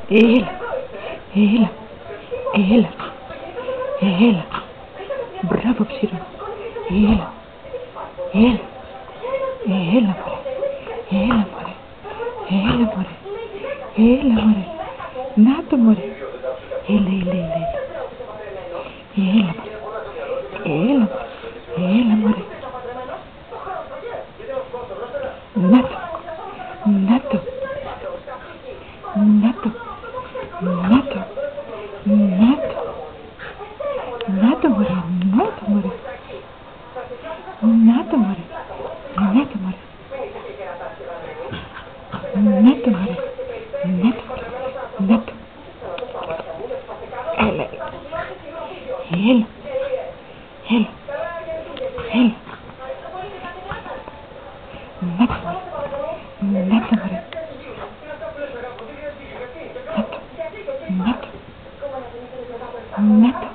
Έλα, έλα, έλα, έλα. Μπράβο ψήρο. Έλα, έλα, έλα μωρέ, έλα μωρέ, έλα μωρέ, έλα μωρέ. Να το μωρέ. Έλα, έλα, έλα, έλα. Έλα μωρέ, έλα μωρέ. Να το, να το, να το, να το, να το. Να το μωρέ, να το μωρέ. Να το μωρέ, να το μωρέ. Να το μωρέ, να το, να το. Έλα, έλα, έλα, έλα. Να το μωρέ, να το μωρέ. Να το, να το, να το.